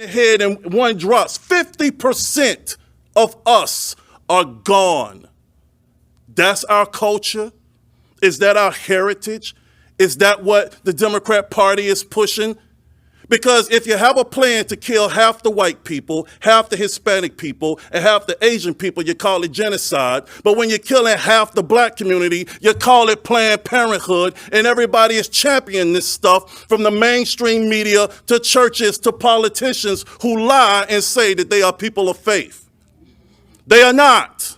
Head and one drops. 50% of us are gone. That's our culture. Is that our heritage? Is that what the Democrat Party is pushing? Because if you have a plan to kill half the white people, half the Hispanic people, and half the Asian people, you call it genocide. But when you're killing half the black community, you call it Planned Parenthood, and everybody is championing this stuff from the mainstream media to churches to politicians who lie and say that they are people of faith. They are not.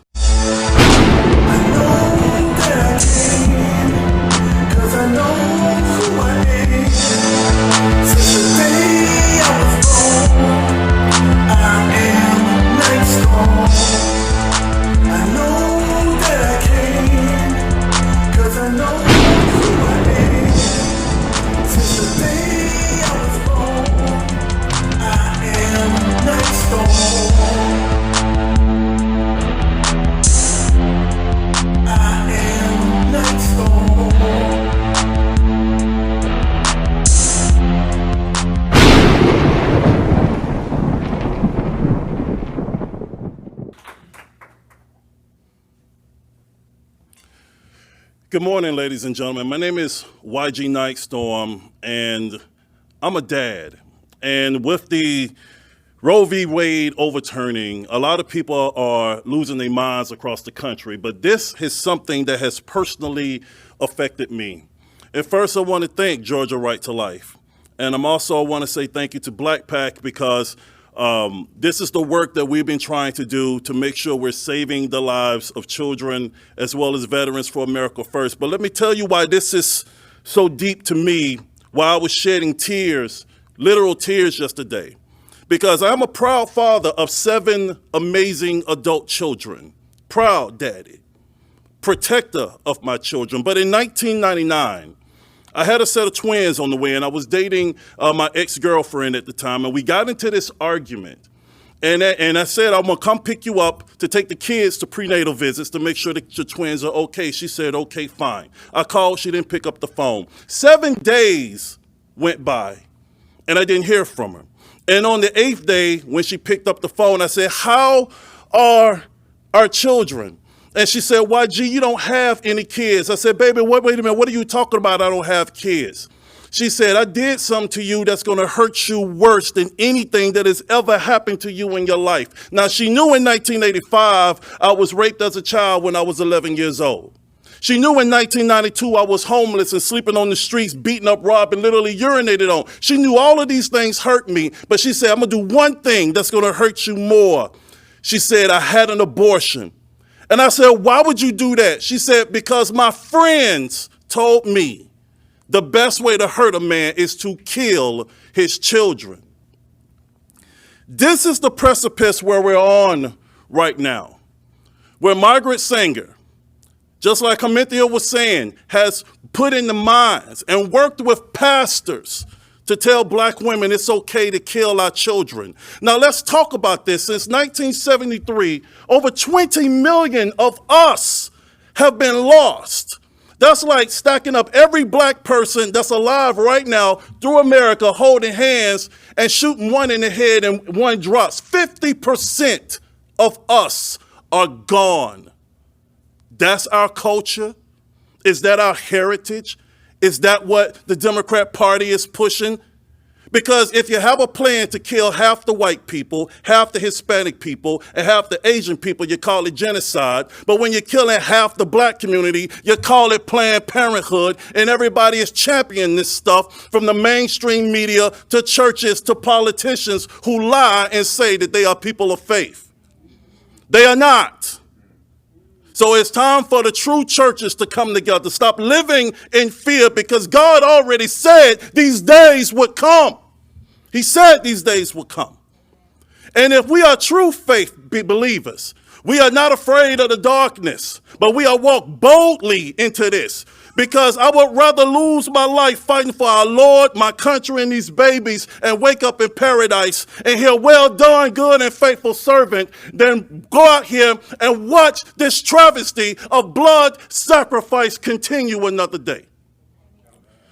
Good morning, ladies and gentlemen. My name is YG Nyghtstorm, and I'm a dad. And with the Roe v. Wade overturning, a lot of people are losing their minds across the country, but this is something that has personally affected me. And first, I want to thank Georgia Right to Life. And I want to say thank you to BLAKPAC because this is the work that we've been trying to do to make sure we're saving the lives of children as well as Veterans for America First. But let me tell you why this is so deep to me, why I was shedding tears, literal tears yesterday. Because I'm a proud father of 7 amazing adult children, proud daddy, protector of my children. But in 1999, I had a set of twins on the way, and I was dating my ex-girlfriend at the time, and we got into this argument. And I said, I'm gonna come pick you up to take the kids to prenatal visits to make sure that your twins are okay. She said, okay, fine. I called, she didn't pick up the phone. 7 days went by, and I didn't hear from her. And on the 8th day, when she picked up the phone, I said, how are our children? And she said, YG, you don't have any kids. I said, baby, wait a minute, what are you talking about? I don't have kids. She said, I did something to you that's gonna hurt you worse than anything that has ever happened to you in your life. Now, she knew in 1985, I was raped as a child when I was 11 years old. She knew in 1992 I was homeless and sleeping on the streets, beaten up, robbed, and literally urinated on. She knew all of these things hurt me, but she said, I'm gonna do one thing that's gonna hurt you more. She said, I had an abortion. And I said, why would you do that? She said, because my friends told me the best way to hurt a man is to kill his children. This is the precipice where we're on right now, where Margaret Sanger, just like Hamithia was saying, has put in the minds and worked with pastors to tell black women it's okay to kill our children. Now let's talk about this. Since 1973, over 20 million of us have been lost. That's like stacking up every black person that's alive right now through America, holding hands and shooting one in the head and one drops. 50% of us are gone. That's our culture. Is that our heritage? Is that what the Democrat Party is pushing? Because if you have a plan to kill half the white people, half the Hispanic people, and half the Asian people, you call it genocide. But when you're killing half the black community, you call it Planned Parenthood, and everybody is championing this stuff from the mainstream media to churches to politicians who lie and say that they are people of faith. They are not. So it's time for the true churches to come together. Stop living in fear because God already said these days would come. He said these days would come. And if we are true faith believers, we are not afraid of the darkness, but we are walk boldly into this. Because I would rather lose my life fighting for our Lord, my country, and these babies and wake up in paradise and hear, well done, good and faithful servant, than go out here and watch this travesty of blood sacrifice continue another day.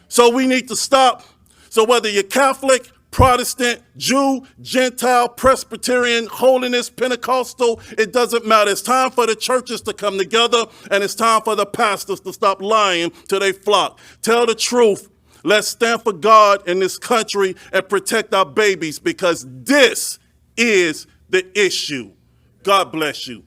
So we need to stop. So whether you're Catholic, Protestant, Jew, Gentile, Presbyterian, Holiness, Pentecostal, it doesn't matter. It's time for the churches to come together, and it's time for the pastors to stop lying to their flock. Tell the truth. Let's stand for God in this country and protect our babies, because this is the issue. God bless you.